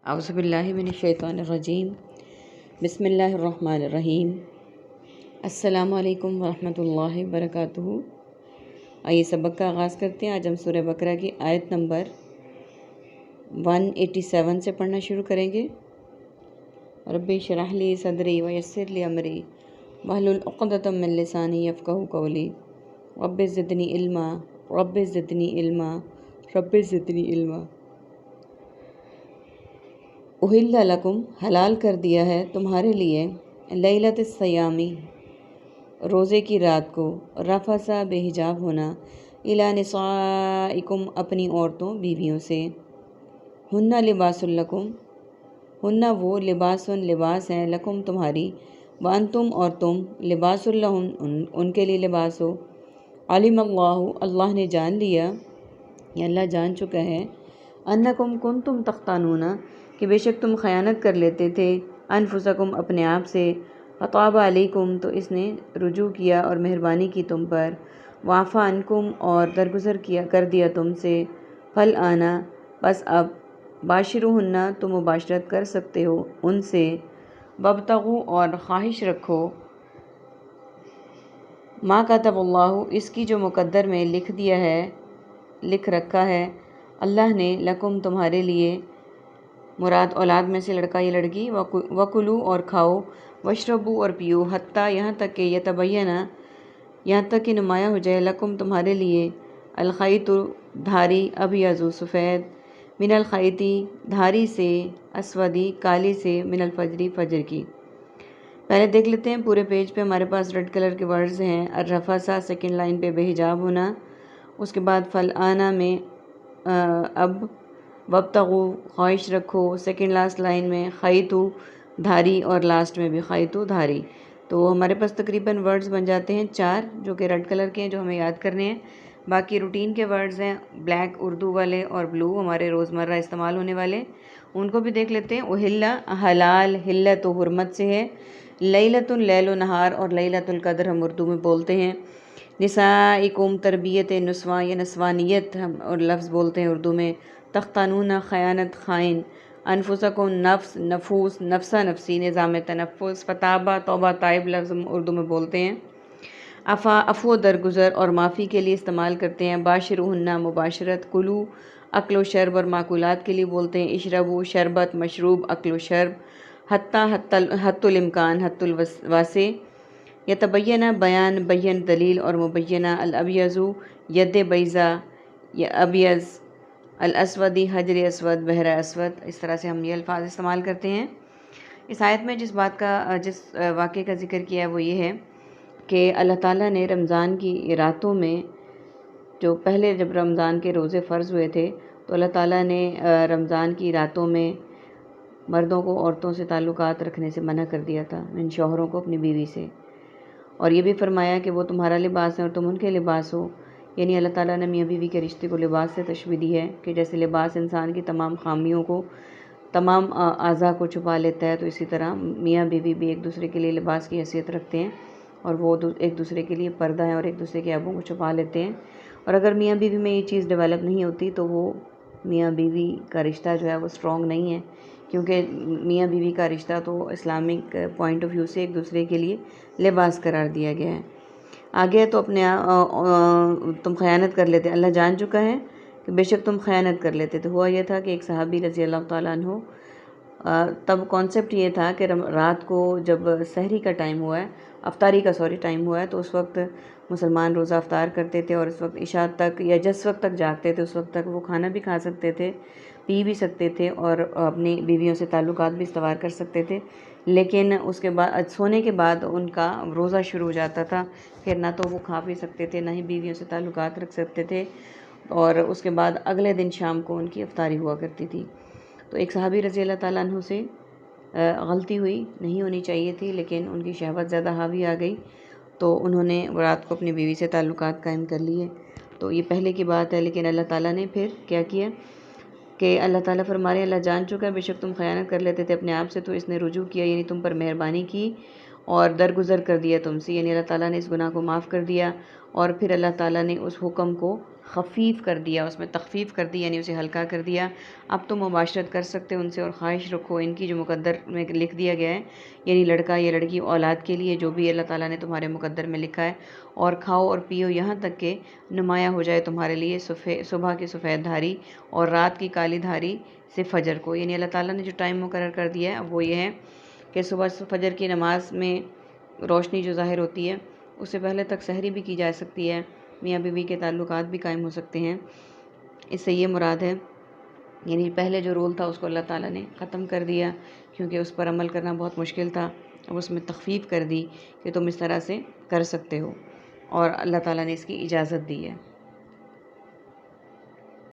اعوذ باللہ من الشیطان الرجیم بسم اللہ الرحمن الرحیم السلام علیکم ورحمۃ اللہ وبرکاتہ۔ آئیے سبق کا آغاز کرتے ہیں۔ آج ہم سورہ بقرہ کی آیت نمبر 187 سے پڑھنا شروع کریں گے۔ رب اشرح لی صدری ویسر لی امری واحلل عقدۃ من لسانی یفقہوا قولی رب زدنی علما رب زدنی علما رب زدنی علما۔ احل لکم حلال کر دیا ہے تمہارے لیے لیلۃ الصیامی روزے کی رات کو، رفثا بے حجاب ہونا، الی نسائکم اپنی عورتوں بیویوں سے، ہن لباس لکم ہن وہ لباس ہیں، لکم تمہاری، وانتم اور تم لباس لہن ان کے لیے لباس ہو۔ علم اللہ نے جان لیا یا اللہ جان چکا ہے، انکم کنتم تختانون کہ بے شک تم خیانت کر لیتے تھے، انفسکم اپنے آپ سے، فطاب علیکم تو اس نے رجوع کیا اور مہربانی کی تم پر، وعفی عنکم اور درگزر کر دیا تم سے، فالآن بس اب، باشروہن تم مباشرت کر سکتے ہو ان سے، وابتغوا اور خواہش رکھو، ما کتب اللہ اس کی جو مقدر میں لکھ رکھا ہے اللہ نے، لکم تمہارے لیے، مراد اولاد میں سے لڑکا یا لڑکی، وکلو اور کھاؤ، واشربو اور پیو، حتیٰ یہاں تک کہ یہاں تک کہ نمایاں ہو جائے، لکم تمہارے لیے، الخیط دھاری، ابیض سفید، من الخیطی دھاری سے، اسودی کالی سے، من الفجری فجر کی۔ پہلے دیکھ لیتے ہیں پورے پیج پہ ہمارے پاس ریڈ کلر کے ورڈز ہیں، الرفثا سیکنڈ لائن پہ بے حجاب ہونا، اس کے بعد فالآن میں اب، وابتغوا خواہش رکھو سیکنڈ لاسٹ لائن میں، خیطو دھاری اور لاسٹ میں بھی خیطو دھاری۔ تو ہمارے پاس تقریباً ورڈز بن جاتے ہیں 4 جو کہ ریڈ کلر کے ہیں، جو ہمیں یاد کرنے ہیں۔ باقی روٹین کے ورڈز ہیں بلیک اردو والے اور بلو ہمارے روزمرہ استعمال ہونے والے، ان کو بھی دیکھ لیتے ہیں۔ احل حلال، حلت و حرمت سے ہے، لیلۃ لیل و نہار، اور لیلۃ القدر ہم اردو میں بولتے ہیں۔ نسائکم تربیت نسواں یا نسوانیت ہم اور لفظ بولتے ہیں اردو میں۔ تختانون خیانت خائن، انفسکم نفس نفوس نفسا نفسی نظام تنفس، فتابہ توبہ تائب لفظ ہم اردو میں بولتے ہیں۔ عفو درگزر اور معافی کے لیے استعمال کرتے ہیں۔ باشروہن مباشرت، کلو اکل و شرب اور معقولات کے لیے بولتے ہیں۔ اشربو شربت مشروب اکل و شرب، حتی الامکان حتی الواسع، یتبینہ بیان بین دلیل اور مبینہ، الابیض ید بیضا یا ابیض، الاسودی حجر اسود بحر اسود، اس طرح سے ہم یہ الفاظ استعمال کرتے ہیں۔ اس آیت میں جس واقعے کا ذکر کیا ہے وہ یہ ہے کہ اللہ تعالیٰ نے رمضان کی راتوں میں، جو پہلے جب رمضان کے روزے فرض ہوئے تھے تو اللہ تعالیٰ نے رمضان کی راتوں میں مردوں کو عورتوں سے تعلقات رکھنے سے منع کر دیا تھا، ان شوہروں کو اپنی بیوی سے، اور یہ بھی فرمایا کہ وہ تمہارا لباس ہے اور تم ان کے لباس ہو۔ یعنی اللہ تعالیٰ نے میاں بیوی کے رشتے کو لباس سے تشبیہ دی ہے کہ جیسے لباس انسان کی تمام خامیوں کو، تمام اعضاء کو چھپا لیتا ہے، تو اسی طرح میاں بیوی بھی ایک دوسرے کے لیے لباس کی حیثیت رکھتے ہیں، اور وہ ایک دوسرے کے لیے پردہ ہیں اور ایک دوسرے کے عیبوں کو چھپا لیتے ہیں۔ اور اگر میاں بیوی میں یہ چیز ڈیولپ نہیں ہوتی تو وہ میاں بیوی کا رشتہ جو ہے وہ اسٹرانگ نہیں ہے، کیونکہ میاں بیوی کا رشتہ تو اسلامک پوائنٹ آف ویو سے ایک دوسرے کے لیے لباس قرار دیا گیا ہے۔ آگے تو تم خیانت کر لیتے، اللہ جان چکا ہے کہ بے شک تم خیانت کر لیتے تھے۔ ہوا یہ تھا کہ ایک صحابی رضی اللہ تعالیٰ عنہ، تب کانسیپٹ یہ تھا کہ رات کو جب سحری کا ٹائم ہوا ہے، افطاری کا ٹائم ہوا ہے، تو اس وقت مسلمان روزہ افطار کرتے تھے، اور اس وقت عشاء تک یا جس وقت تک جاگتے تھے اس وقت تک وہ کھانا بھی کھا سکتے تھے، پی بھی سکتے تھے، اور اپنی بیویوں سے تعلقات بھی استوار کر سکتے تھے، لیکن اس کے بعد سونے کے بعد ان کا روزہ شروع ہو جاتا تھا، پھر نہ تو وہ کھا پی سکتے تھے، نہ ہی بیویوں سے تعلقات رکھ سکتے تھے، اور اس کے بعد اگلے دن شام کو ان کی افطاری ہوا کرتی تھی۔ تو ایک صحابی رضی اللہ تعالیٰ عنہ سے غلطی ہوئی، نہیں ہونی چاہیے تھی، لیکن ان کی شہوت زیادہ حاوی آ گئی، تو انہوں نے رات کو اپنی بیوی سے تعلقات قائم کر لیے۔ تو یہ پہلے کی بات ہے، لیکن اللہ تعالیٰ نے پھر کیا کیا کہ اللہ تعالیٰ فرما رہے ہیں اللہ جان چکا ہے بے شک تم خیانت کر لیتے تھے اپنے آپ سے، تو اس نے رجوع کیا، یعنی تم پر مہربانی کی، اور درگزر کر دیا تم سے، یعنی اللہ تعالیٰ نے اس گناہ کو معاف کر دیا، اور پھر اللہ تعالیٰ نے اس حکم کو خفیف کر دیا، اس میں تخفیف کر دی، یعنی اسے ہلکا کر دیا۔ اب تم مباشرت کر سکتے ان سے اور خواہش رکھو ان کی جو مقدر میں لکھ دیا گیا ہے، یعنی لڑکا یا لڑکی اولاد کے لیے جو بھی اللہ تعالیٰ نے تمہارے مقدر میں لکھا ہے، اور کھاؤ اور پیو یہاں تک کہ نمایاں ہو جائے تمہارے لیے صبح کی سفید دھاری اور رات کی کالی دھاری سے فجر کو، یعنی اللہ تعالیٰ نے جو ٹائم مقرر کر دیا ہے وہ یہ ہے کہ صبح فجر کی نماز میں روشنی جو ظاہر ہوتی ہے اس سے پہلے تک سحری بھی کی جا سکتی ہے، میاں بیوی کے تعلقات بھی قائم ہو سکتے ہیں۔ اس سے یہ مراد ہے، یعنی پہلے جو رول تھا اس کو اللہ تعالیٰ نے ختم کر دیا کیونکہ اس پر عمل کرنا بہت مشکل تھا، اب اس میں تخفیف کر دی کہ تم اس طرح سے کر سکتے ہو، اور اللہ تعالیٰ نے اس کی اجازت دی ہے۔